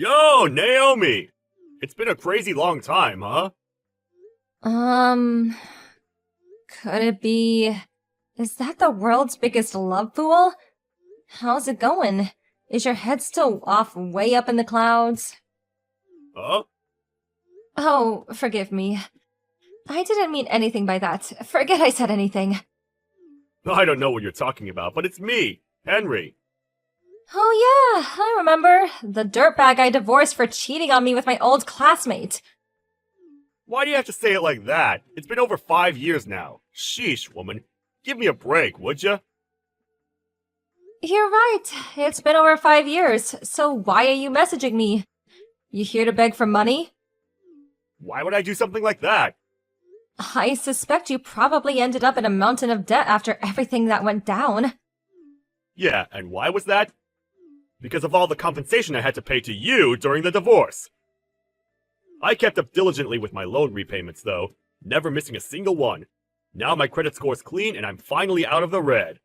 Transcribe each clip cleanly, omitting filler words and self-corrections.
Yo, Naomi! It's been a crazy long time, huh? Um, could it be... Is that the world's biggest love fool? How's it going? Is your head still off way up in the clouds? Huh? Oh, forgive me. I didn't mean anything by that. Forget I said anything. I don't know what you're talking about, but it's me, Henry. Oh yeah, I remember. The dirtbag I divorced for cheating on me with my old classmate. Why do you have to say it like that? It's been over 5 years now. Sheesh, woman. Give me a break, would ya? You're right. It's been over 5 years, so why are you messaging me? You here to beg for money? Why would I do something like that? I suspect you probably ended up in a mountain of debt after everything that went down. Yeah, and why was that? Because of all the compensation I had to pay to you during the divorce. I kept up diligently with my loan repayments, though, never missing a single one. Now my credit score's clean and I'm finally out of the red.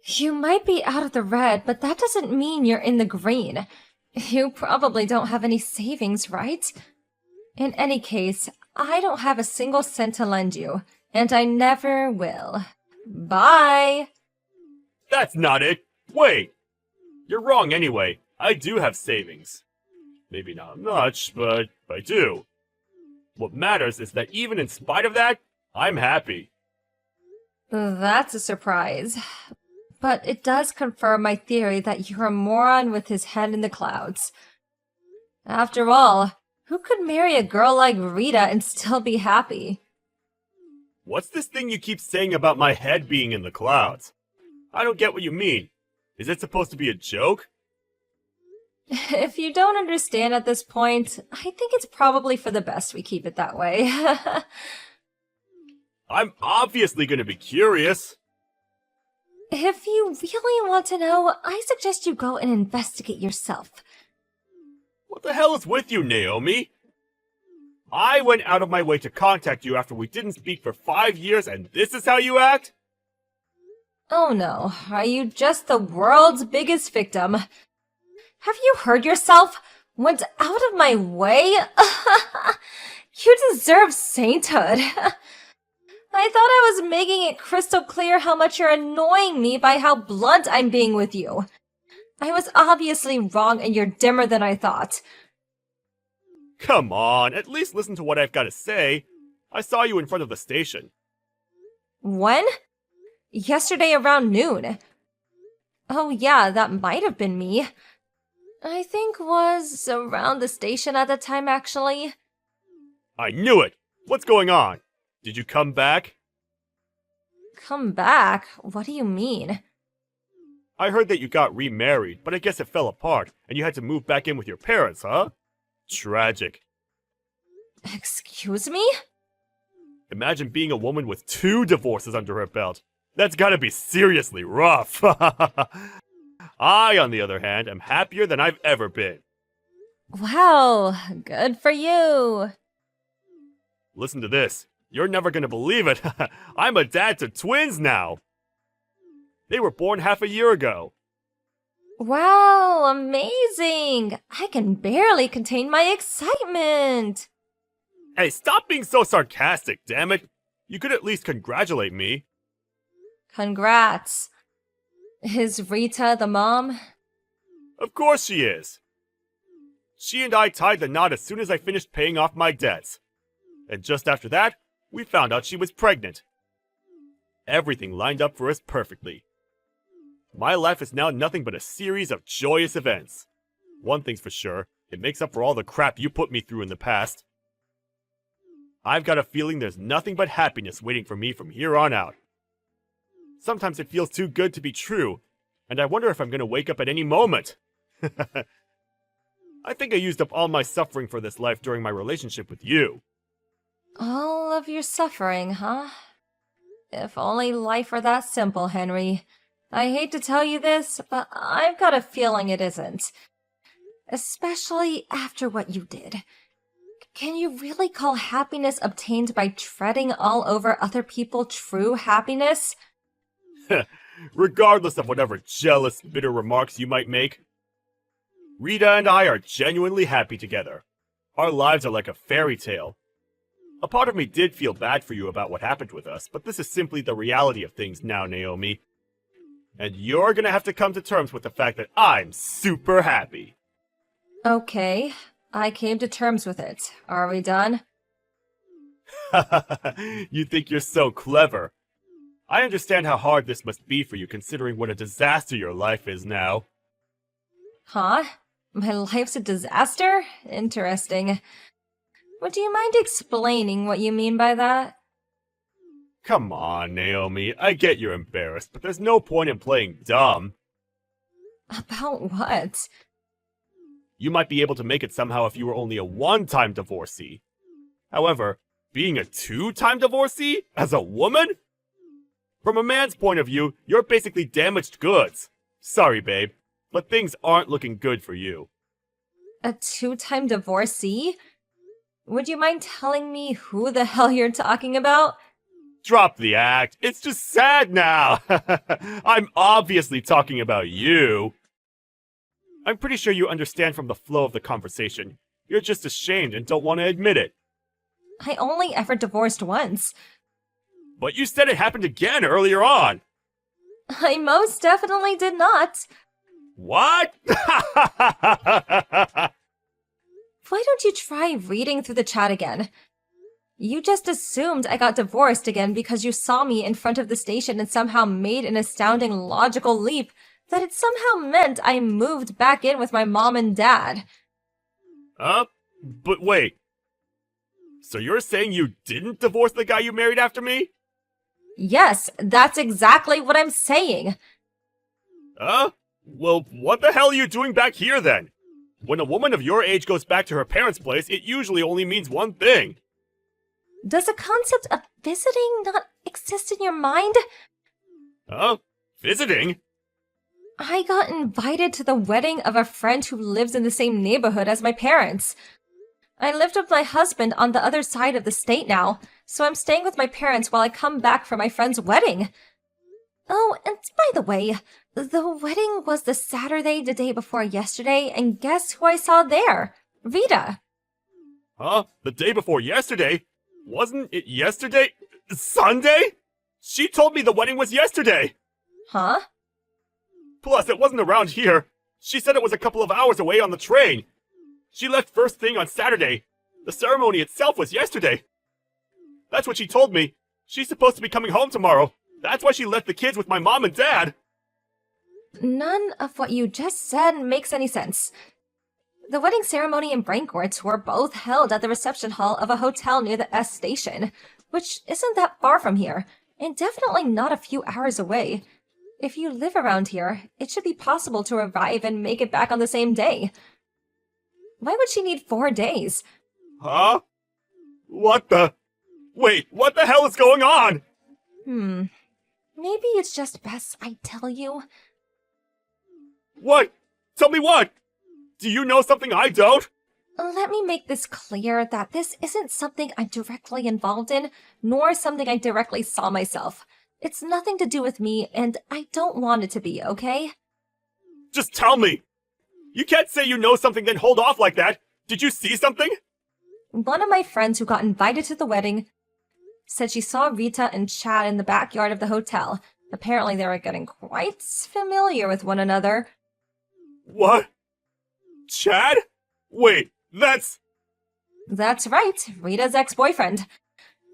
You might be out of the red, but that doesn't mean you're in the green. You probably don't have any savings, right? In any case, I don't have a single cent to lend you, and I never will. Bye! That's not it! Wait! You're wrong anyway. I do have savings. Maybe not much, but I do. What matters is that even in spite of that, I'm happy. That's a surprise. But it does confirm my theory that you're a moron with his head in the clouds. After all, who could marry a girl like Rita and still be happy? What's this thing you keep saying about my head being in the clouds? I don't get what you mean. Is it supposed to be a joke? If you don't understand at this point, I think it's probably for the best we keep it that way. I'm obviously gonna be curious. If you really want to know, I suggest you go and investigate yourself. What the hell is with you, Naomi? I went out of my way to contact you after we didn't speak for 5 years, and this is how you act? Oh no, are you just the world's biggest victim? Have you heard yourself? Went out of my way? You deserve sainthood. I thought I was making it crystal clear how much you're annoying me by how blunt I'm being with you. I was obviously wrong and you're dimmer than I thought. Come on, at least listen to what I've got to say. I saw you in front of the station. When? Yesterday around noon. Oh yeah, that might have been me. I think was around the station at the time, actually. I knew it! What's going on? Did you come back? Come back? What do you mean? I heard that you got remarried, but I guess it fell apart, and you had to move back in with your parents, huh? Tragic. Excuse me? Imagine being a woman with 2 divorces under her belt. That's gotta be seriously rough. I, on the other hand, am happier than I've ever been. Wow, good for you. Listen to this. You're never gonna believe it. I'm a dad to twins now. They were born half a year ago. Wow, amazing! I can barely contain my excitement! Hey, stop being so sarcastic, damn it. You could at least congratulate me. Congrats. Is Rita the mom? Of course she is. She and I tied the knot as soon as I finished paying off my debts. And just after that, we found out she was pregnant. Everything lined up for us perfectly. My life is now nothing but a series of joyous events. One thing's for sure, it makes up for all the crap you put me through in the past. I've got a feeling there's nothing but happiness waiting for me from here on out. Sometimes it feels too good to be true, and I wonder if I'm gonna wake up at any moment. I think I used up all my suffering for this life during my relationship with you. All of your suffering, huh? If only life were that simple, Henry. I hate to tell you this, but I've got a feeling it isn't. Especially after what you did. Can you really call happiness obtained by treading all over other people true happiness? Regardless of whatever jealous, bitter remarks you might make. Rita and I are genuinely happy together. Our lives are like a fairy tale. A part of me did feel bad for you about what happened with us, but this is simply the reality of things now, Naomi. And you're gonna have to come to terms with the fact that I'm super happy. Okay, I came to terms with it. Are we done? You think you're so clever. I understand how hard this must be for you considering what a disaster your life is now. Huh? My life's a disaster? Interesting. Would you mind explaining what you mean by that? Come on, Naomi. I get you're embarrassed, but there's no point in playing dumb. About what? You might be able to make it somehow if you were only a one-time divorcee. However, being a two-time divorcee? As a woman? From a man's point of view, you're basically damaged goods. Sorry, babe, but things aren't looking good for you. A two-time divorcee? Would you mind telling me who the hell you're talking about? Drop the act. It's just sad now. I'm obviously talking about you. I'm pretty sure you understand from the flow of the conversation. You're just ashamed and don't want to admit it. I only ever divorced once. But you said it happened again earlier on. I most definitely did not. What? Why don't you try reading through the chat again? You just assumed I got divorced again because you saw me in front of the station and somehow made an astounding logical leap that it somehow meant I moved back in with my mom and dad. But wait. So you're saying you didn't divorce the guy you married after me? Yes, that's exactly what I'm saying. Well, what the hell are you doing back here then? When a woman of your age goes back to her parents' place, it usually only means one thing. Does the concept of visiting not exist in your mind? Visiting? I got invited to the wedding of a friend who lives in the same neighborhood as my parents. I lived with my husband on the other side of the state now, so I'm staying with my parents while I come back for my friend's wedding. Oh, and by the way, the wedding was the Saturday the day before yesterday, and guess who I saw there? Rita. The day before yesterday? Wasn't it yesterday? Sunday? She told me the wedding was yesterday! Huh? Plus, it wasn't around here. She said it was a couple of hours away on the train. She left first thing on Saturday. The ceremony itself was yesterday. That's what she told me. She's supposed to be coming home tomorrow. That's why she left the kids with my mom and dad. None of what you just said makes any sense. The wedding ceremony and banquets were both held at the reception hall of a hotel near the S station, which isn't that far from here, and definitely not a few hours away. If you live around here, it should be possible to arrive and make it back on the same day. Why would she need 4 days? Huh? Wait, what the hell is going on? Maybe it's just best I tell you. What? Tell me what? Do you know something I don't? Let me make this clear that this isn't something I'm directly involved in, nor something I directly saw myself. It's nothing to do with me, and I don't want it to be, okay? Just tell me! You can't say you know something then hold off like that! Did you see something? One of my friends who got invited to the wedding said she saw Rita and Chad in the backyard of the hotel. Apparently they were getting quite familiar with one another. What? Chad? Wait, that's right, Rita's ex-boyfriend.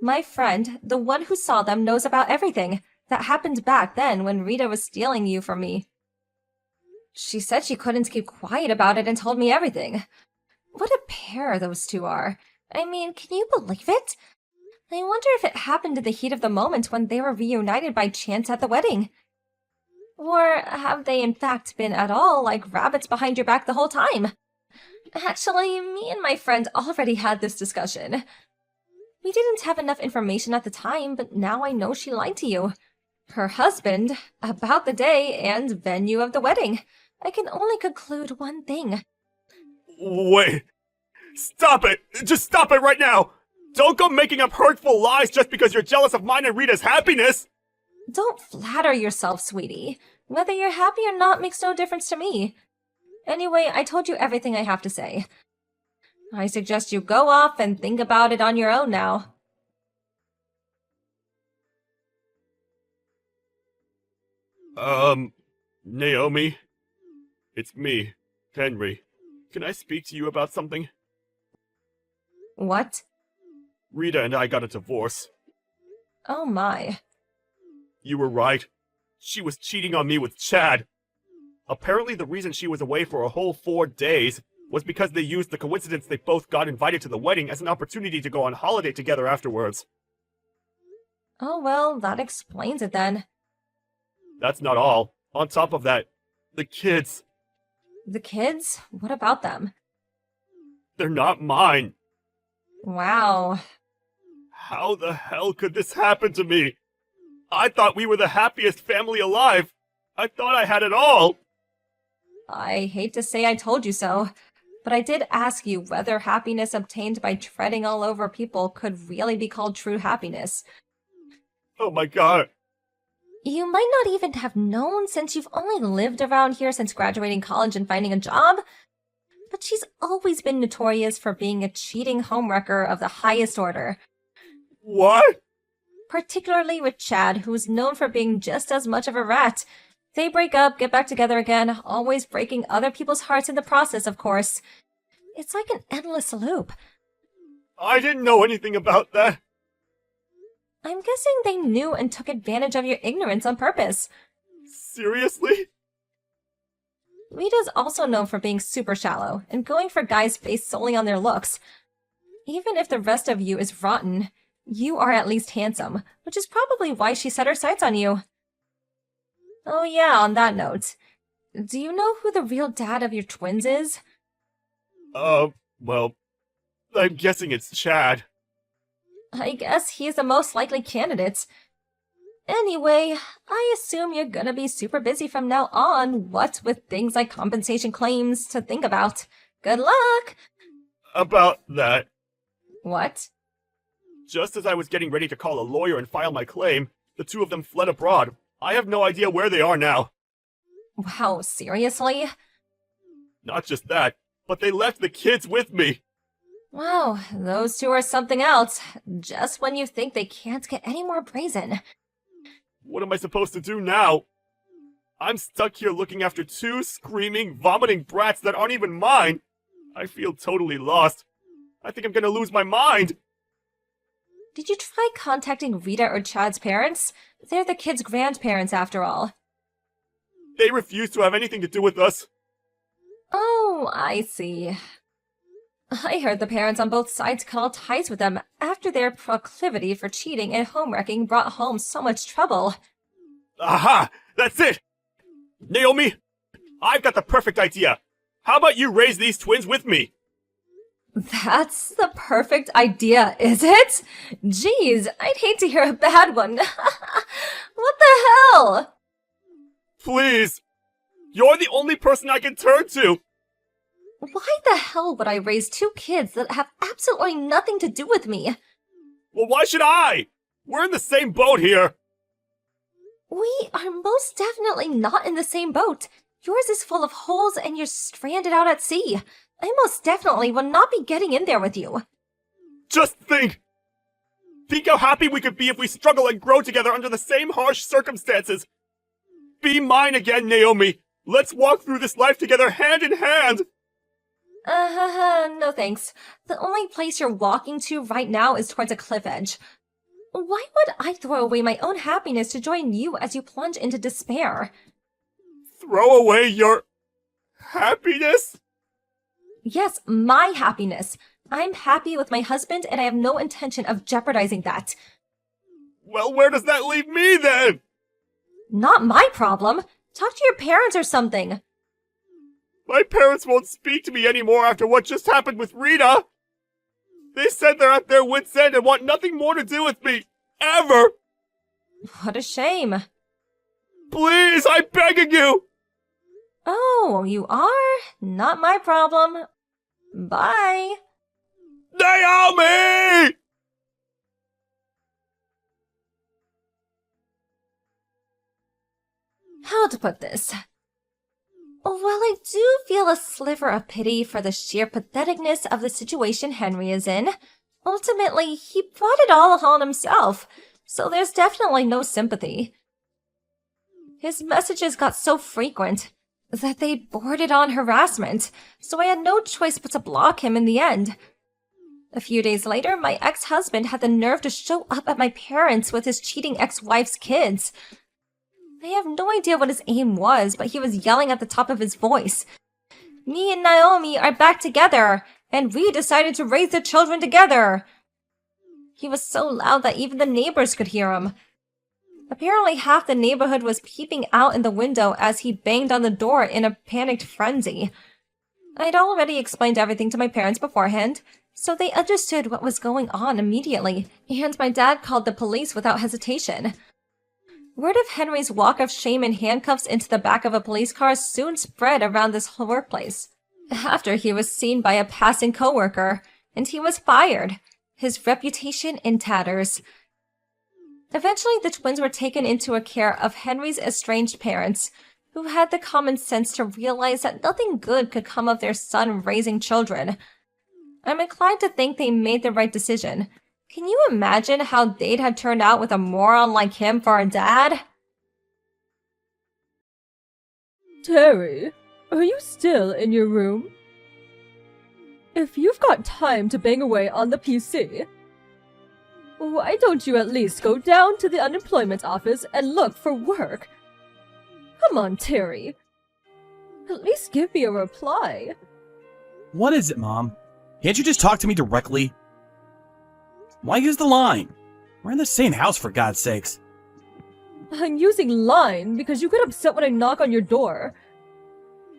My friend, the one who saw them, knows about everything that happened back then when Rita was stealing you from me. She said she couldn't keep quiet about it and told me everything. What a pair those two are. I mean, can you believe it? I wonder if it happened in the heat of the moment when they were reunited by chance at the wedding. Or have they in fact been at all like rabbits behind your back the whole time? Actually, me and my friend already had this discussion. We didn't have enough information at the time, but now I know she lied to you. Her husband, about the day and venue of the wedding. I can only conclude one thing. Wait. Stop it! Just stop it right now! Don't go making up hurtful lies just because you're jealous of mine and Rita's happiness! Don't flatter yourself, sweetie. Whether you're happy or not makes no difference to me. Anyway, I told you everything I have to say. I suggest you go off and think about it on your own now. Naomi? It's me, Henry. Can I speak to you about something? What? Rita and I got a divorce. Oh my. You were right. She was cheating on me with Chad. Apparently the reason she was away for a whole 4 days was because they used the coincidence they both got invited to the wedding as an opportunity to go on holiday together afterwards. Oh well, that explains it then. That's not all. On top of that, the kids, The kids? What about them? they're not mine. Wow. How the hell could this happen to me? I thought we were the happiest family alive. I thought I had it all. I hate to say I told you so, but I did ask you whether happiness obtained by treading all over people could really be called true happiness. Oh my god. You might not even have known since you've only lived around here since graduating college and finding a job, but she's always been notorious for being a cheating homewrecker of the highest order. What? Particularly with Chad, who's known for being just as much of a rat. They break up, get back together again, always breaking other people's hearts in the process, of course. It's like an endless loop. I didn't know anything about that. I'm guessing they knew and took advantage of your ignorance on purpose. Seriously? Rita's also known for being super shallow and going for guys based solely on their looks. Even if the rest of you is rotten, you are at least handsome, which is probably why she set her sights on you. Oh yeah, on that note, do you know who the real dad of your twins is? Well, I'm guessing it's Chad. I guess he's the most likely candidate. Anyway, I assume you're gonna be super busy from now on, what with things like compensation claims to think about. Good luck! About that. What? Just as I was getting ready to call a lawyer and file my claim, the two of them fled abroad. I have no idea where they are now. Wow, seriously? Not just that, but they left the kids with me. Wow, those two are something else. Just when you think they can't get any more brazen. What am I supposed to do now? I'm stuck here looking after two screaming, vomiting brats that aren't even mine. I feel totally lost. I think I'm gonna lose my mind. Did you try contacting Rita or Chad's parents? They're the kids' grandparents, after all. They refuse to have anything to do with us. Oh, I see. I heard the parents on both sides cut all ties with them after their proclivity for cheating and homewrecking brought home so much trouble. Aha! That's it! Naomi, I've got the perfect idea. How about you raise these twins with me? That's the perfect idea, is it? Jeez, I'd hate to hear a bad one. What the hell? Please! You're the only person I can turn to! Why the hell would I raise two kids that have absolutely nothing to do with me? Well, why should I? We're in the same boat here. We are most definitely not in the same boat. Yours is full of holes and you're stranded out at sea. I most definitely will not be getting in there with you. Just think! Think how happy we could be if we struggle and grow together under the same harsh circumstances. Be mine again, Naomi. Let's walk through this life together hand in hand. No thanks. The only place you're walking to right now is towards a cliff edge. Why would I throw away my own happiness to join you as you plunge into despair? Throw away your happiness? Yes, my happiness. I'm happy with my husband and I have no intention of jeopardizing that. Well, where does that leave me then? Not my problem. Talk to your parents or something. My parents won't speak to me anymore after what just happened with Rita. They said they're at their wits' end and want nothing more to do with me. Ever! What a shame. Please, I'm begging you! Oh, you are? Not my problem. Bye. Naomi! How to put this? While I do feel a sliver of pity for the sheer patheticness of the situation Henry is in, ultimately he brought it all on himself, so there's definitely no sympathy. His messages got so frequent that they bordered on harassment, so I had no choice but to block him in the end. A few days later, my ex-husband had the nerve to show up at my parents' with his cheating ex-wife's kids. I have no idea what his aim was, but he was yelling at the top of his voice. Me and Naomi are back together, and we decided to raise the children together. He was so loud that even the neighbors could hear him. Apparently half the neighborhood was peeping out in the window as he banged on the door in a panicked frenzy. I'd already explained everything to my parents beforehand, so they understood what was going on immediately, and my dad called the police without hesitation. Word of Henry's walk of shame in handcuffs into the back of a police car soon spread around this whole workplace. After he was seen by a passing coworker, and he was fired, his reputation in tatters. Eventually, the twins were taken into a care of Henry's estranged parents, who had the common sense to realize that nothing good could come of their son raising children. I'm inclined to think they made the right decision. Can you imagine how they'd have turned out with a moron like him for a dad? Terry, are you still in your room? If you've got time to bang away on the PC, why don't you at least go down to the unemployment office and look for work? Come on, Terry. At least give me a reply. What is it, Mom? Can't you just talk to me directly? Why use the line? We're in the same house, for God's sakes. I'm using line because you get upset when I knock on your door.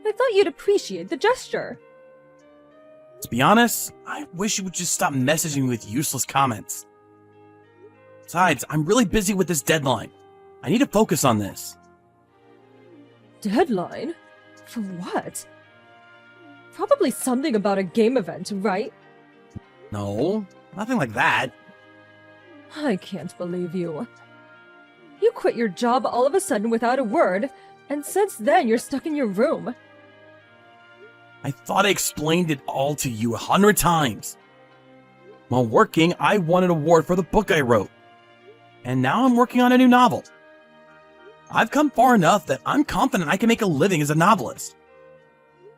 I thought you'd appreciate the gesture. To be honest, I wish you would just stop messaging me with useless comments. Besides, I'm really busy with this deadline. I need to focus on this. Deadline? For what? Probably something about a game event, right? No, nothing like that. I can't believe you. You quit your job all of a sudden without a word, and since then you're stuck in your room. I thought I explained it all to you 100 times. While working, I won an award for the book I wrote. And now I'm working on a new novel. I've come far enough that I'm confident I can make a living as a novelist.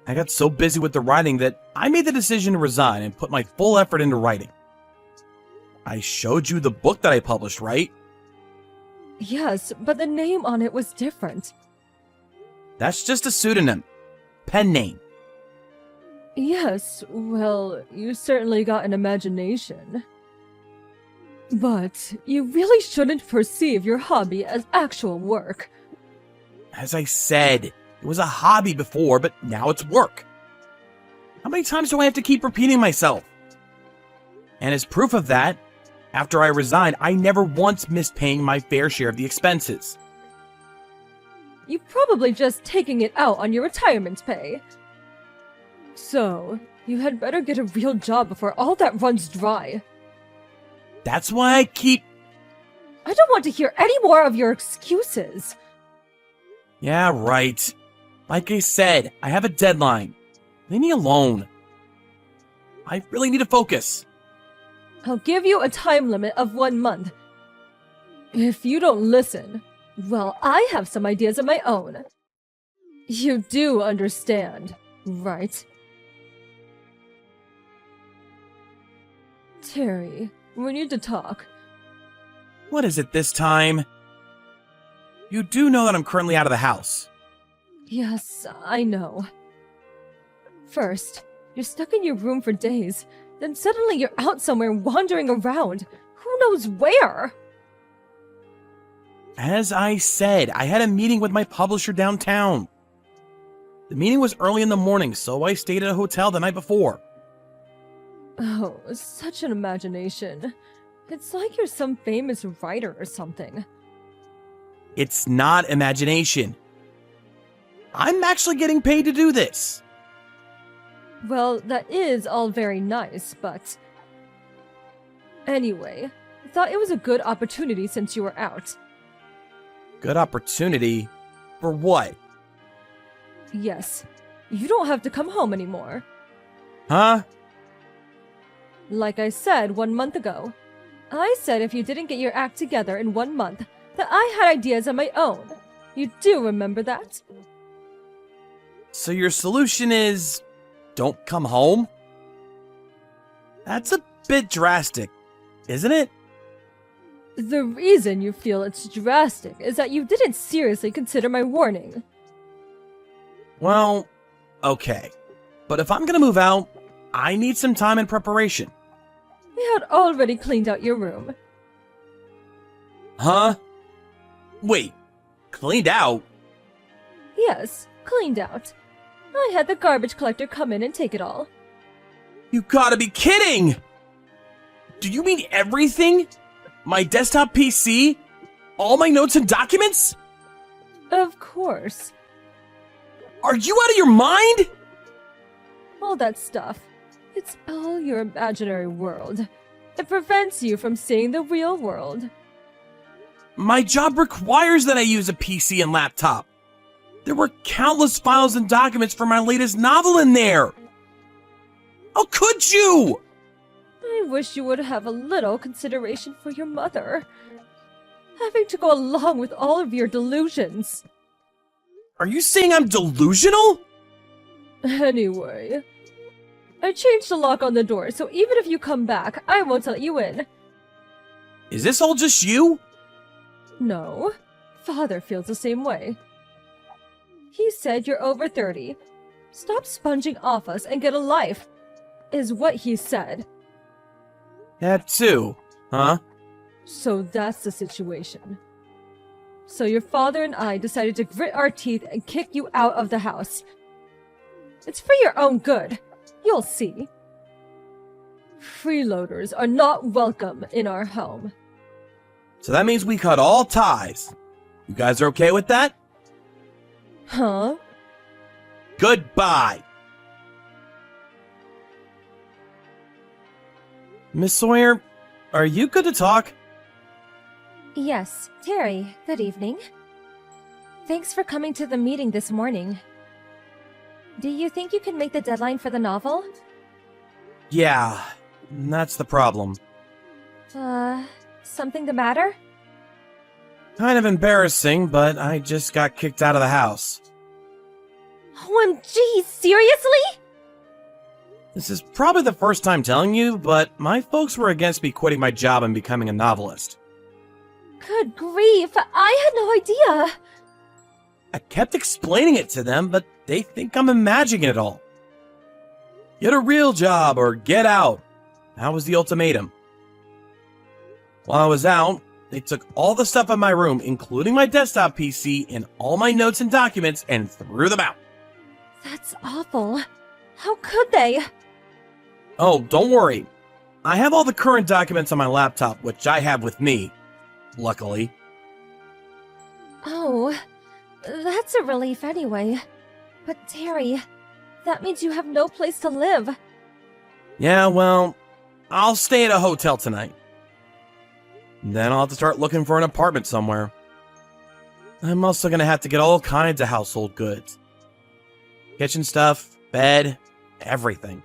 I got so busy with the writing that I made the decision to resign and put my full effort into writing. I showed you the book that I published, right? Yes, but the name on it was different. That's just a pseudonym. Pen name. Yes, well, you certainly got an imagination. But you really shouldn't perceive your hobby as actual work. As I said, it was a hobby before, but now it's work. How many times do I have to keep repeating myself? And as proof of that, after I resigned, I never once missed paying my fair share of the expenses. You're probably just taking it out on your retirement pay. So, you had better get a real job before all that runs dry. That's why I keep... I don't want to hear any more of your excuses. Yeah, right. Like I said, I have a deadline. Leave me alone. I really need to focus. I'll give you a time limit of 1 month. If you don't listen, well, I have some ideas of my own. You do understand, right? Terry, we need to talk. What is it this time? You do know that I'm currently out of the house. Yes, I know. First, you're stuck in your room for days, then suddenly you're out somewhere wandering around. Who knows where? As I said, I had a meeting with my publisher downtown. The meeting was early in the morning, so I stayed at a hotel the night before. Oh, such an imagination. It's like you're some famous writer or something. It's not imagination. I'm actually getting paid to do this. Well, that is all very nice, but... Anyway, I thought it was a good opportunity since you were out. Good opportunity? For what? Yes, you don't have to come home anymore. Huh? Like I said 1 month ago. I said if you didn't get your act together in 1 month, that I had ideas of my own. You do remember that? So your solution is don't come home? That's a bit drastic, isn't it? The reason you feel it's drastic is that you didn't seriously consider my warning. Well, okay. But if I'm gonna move out, I need some time in preparation. We had already cleaned out your room. Huh? Wait, cleaned out? Yes, cleaned out. I had the garbage collector come in and take it all. You gotta be kidding! Do you mean everything? My desktop PC? All my notes and documents? Of course. Are you out of your mind? All that stuff. It's all your imaginary world. It prevents you from seeing the real world. My job requires that I use a PC and laptop. There were countless files and documents for my latest novel in there. How could you? I wish you would have a little consideration for your mother. Having to go along with all of your delusions. Are you saying I'm delusional? Anyway, I changed the lock on the door, so even if you come back, I won't let you in. Is this all just you? No, Father feels the same way. He said you're over 30. Stop sponging off us and get a life, is what he said. That too, huh? So that's the situation. So your father and I decided to grit our teeth and kick you out of the house. It's for your own good. You'll see. Freeloaders are not welcome in our home. So that means we cut all ties. You guys are okay with that? Huh? Goodbye. Miss Sawyer, are you good to talk? Yes, Terry, good evening. Thanks for coming to the meeting this morning. Do you think you can make the deadline for the novel? Yeah, that's the problem. Something the matter? Kind of embarrassing, but I just got kicked out of the house. OMG, seriously? This is probably the first time telling you, but my folks were against me quitting my job and becoming a novelist. Good grief, I had no idea. I kept explaining it to them, but they think I'm imagining it all. Get a real job or get out. That was the ultimatum. While I was out, they took all the stuff in my room, including my desktop PC and all my notes and documents, and threw them out. That's awful. How could they? Oh, don't worry. I have all the current documents on my laptop, which I have with me. Luckily. Oh, that's a relief anyway. But Terry, that means you have no place to live. Yeah, well, I'll stay at a hotel tonight. Then I'll have to start looking for an apartment somewhere. I'm also gonna have to get all kinds of household goods. Kitchen stuff, bed, everything.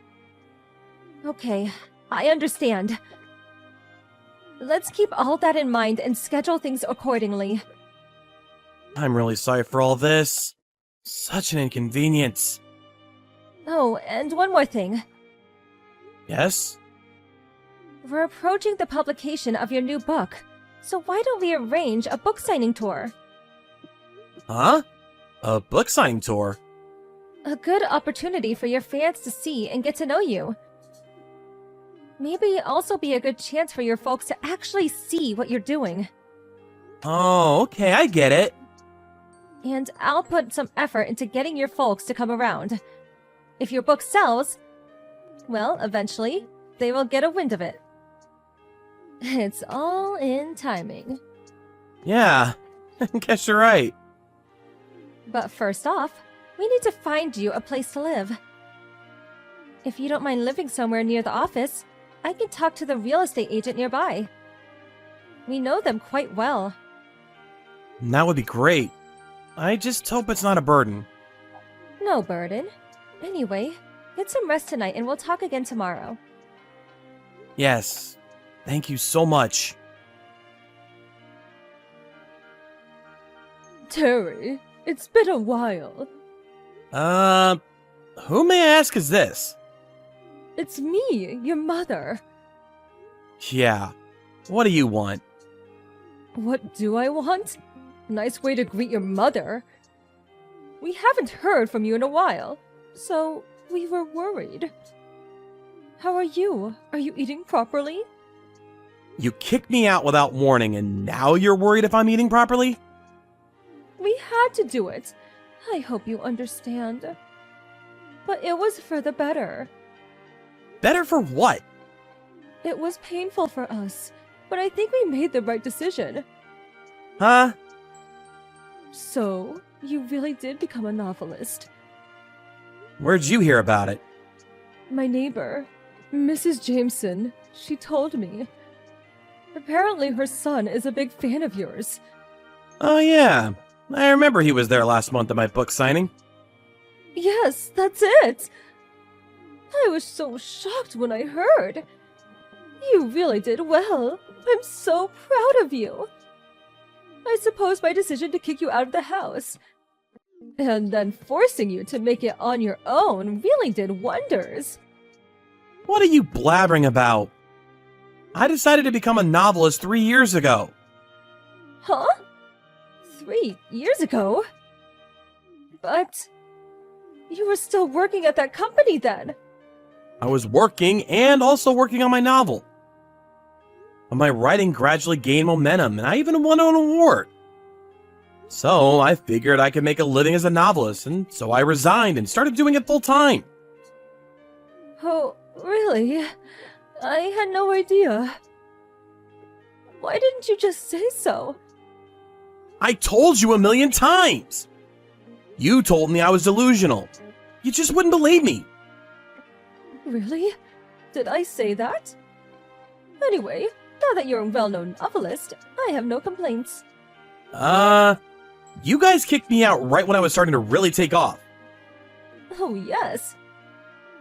Okay, I understand. Let's keep all that in mind and schedule things accordingly. I'm really sorry for all this. Such an inconvenience. Oh, and one more thing. Yes? We're approaching the publication of your new book, so why don't we arrange a book signing tour? Huh? A book signing tour? A good opportunity for your fans to see and get to know you. Maybe also be a good chance for your folks to actually see what you're doing. Oh, okay, I get it. And I'll put some effort into getting your folks to come around. If your book sells, well, eventually, they will get a wind of it. It's all in timing. Yeah, guess you're right. But first off, we need to find you a place to live. If you don't mind living somewhere near the office, I can talk to the real estate agent nearby. We know them quite well. That would be great. I just hope it's not a burden. No burden. Anyway, get some rest tonight and we'll talk again tomorrow. Yes. Thank you so much. Terry, it's been a while. Who may I ask is this? It's me, your mother. Yeah. What do you want? What do I want? Nice way to greet your mother. We haven't heard from you in a while, so we were worried. How are you? Are you eating properly? You kicked me out without warning, and now you're worried if I'm eating properly? We had to do it. I hope you understand. But it was for the better. Better for what? It was painful for us, but I think we made the right decision. Huh? So, you really did become a novelist. Where'd you hear about it? My neighbor, Mrs. Jameson, she told me. Apparently her son is a big fan of yours. Oh yeah. I remember he was there last month at my book signing. Yes, that's it! I was so shocked when I heard. You really did well. I'm so proud of you. I suppose my decision to kick you out of the house, and then forcing you to make it on your own, really did wonders. What are you blabbering about? I decided to become a novelist 3 years ago. Huh? 3 years ago? But you were still working at that company then. I was working and also working on my novel. My writing gradually gained momentum, and I even won an award. So I figured I could make a living as a novelist, and so I resigned and started doing it full time. Oh, really? I had no idea. Why didn't you just say so? I told you 1,000,000 times! You told me I was delusional. You just wouldn't believe me. Really? Did I say that? Anyway, now that you're a well-known novelist, I have no complaints. You guys kicked me out right when I was starting to really take off. Oh, yes.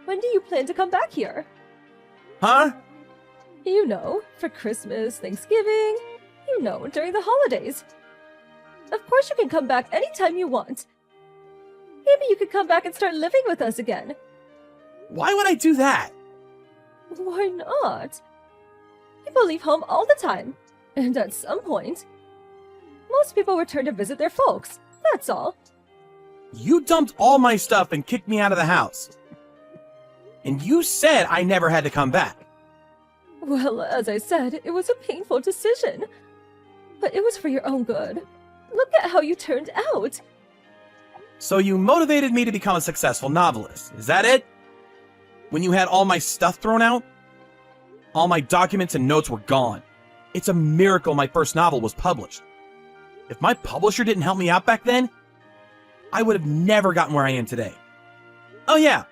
When do you plan to come back here? Huh? You know, for Christmas, Thanksgiving, during the holidays. Of course you can come back anytime you want. Maybe you could come back and start living with us again. Why would I do that? Why not? People leave home all the time, and at some point, most people return to visit their folks, that's all. You dumped all my stuff and kicked me out of the house. And you said I never had to come back. Well, as I said, it was a painful decision. But it was for your own good. Look at how you turned out. So you motivated me to become a successful novelist, is that it? When you had all my stuff thrown out? All my documents and notes were gone. It's a miracle my first novel was published. If my publisher didn't help me out back then, I would have never gotten where I am today. Oh yeah,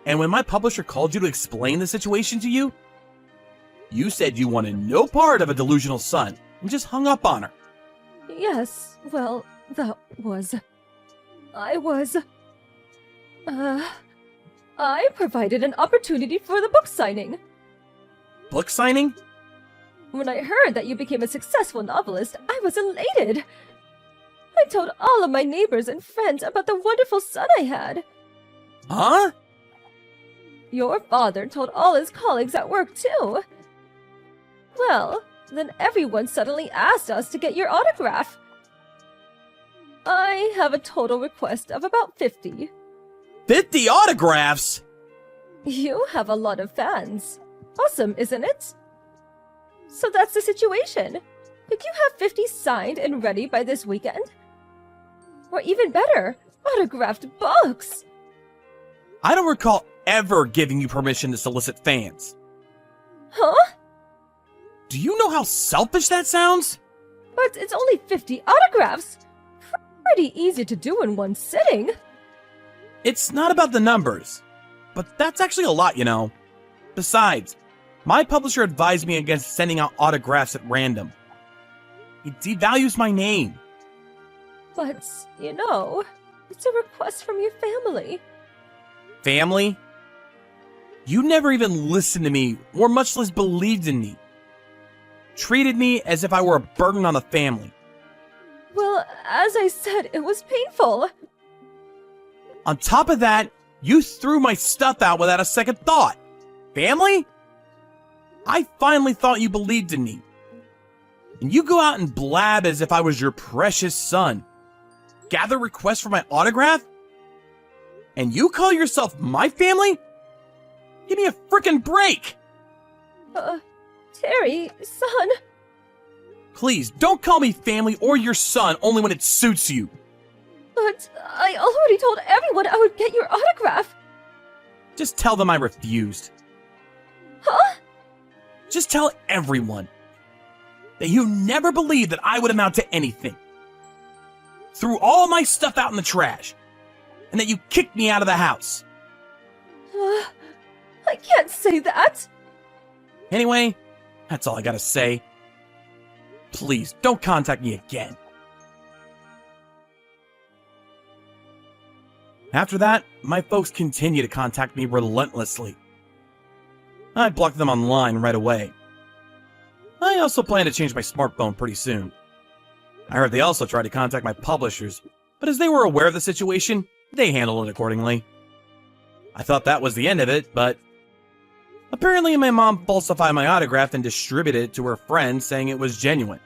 and when my publisher called you to explain the situation to you, you said you wanted no part of a delusional son and just hung up on her. Yes, well, I provided an opportunity for the book signing. Book signing? When I heard that you became a successful novelist, I was elated. I told all of my neighbors and friends about the wonderful son I had. Huh? Your father told all his colleagues at work, too. Well, then everyone suddenly asked us to get your autograph. I have a total request of about 50. 50 autographs? You have a lot of fans. Awesome, isn't it? So that's the situation. Could you have 50 signed and ready by this weekend? Or even better, autographed books! I don't recall ever giving you permission to solicit fans. Huh? Do you know how selfish that sounds? But it's only 50 autographs! Pretty easy to do in one sitting. It's not about the numbers, but that's actually a lot, you know. Besides, my publisher advised me against sending out autographs at random. It devalues my name. But, It's a request from your family. Family? You never even listened to me, or much less believed in me. Treated me as if I were a burden on the family. Well, as I said, it was painful. On top of that, you threw my stuff out without a second thought. Family? I finally thought you believed in me. And you go out and blab as if I was your precious son. Gather requests for my autograph? And you call yourself my family? Give me a frickin' break! Terry, son. Please, don't call me family or your son only when it suits you. But I already told everyone I would get your autograph. Just tell them I refused. Huh? Just tell everyone that you never believed that I would amount to anything. Threw all my stuff out in the trash. And that you kicked me out of the house. I can't say that. Anyway, that's all I gotta say. Please, don't contact me again. After that, my folks continue to contact me relentlessly. I blocked them online right away. I also plan to change my smartphone pretty soon. I heard they also tried to contact my publishers, but as they were aware of the situation, they handled it accordingly. I thought that was the end of it, but apparently my mom falsified my autograph and distributed it to her friends saying it was genuine.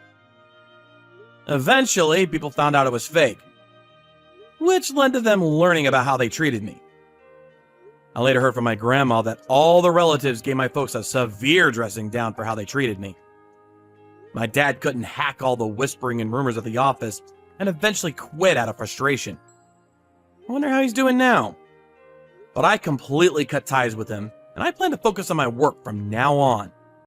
Eventually, people found out it was fake, which led to them learning about how they treated me. I later heard from my grandma that all the relatives gave my folks a severe dressing down for how they treated me. My dad couldn't hack all the whispering and rumors of the office and eventually quit out of frustration. I wonder how he's doing now. But I completely cut ties with him, and I plan to focus on my work from now on.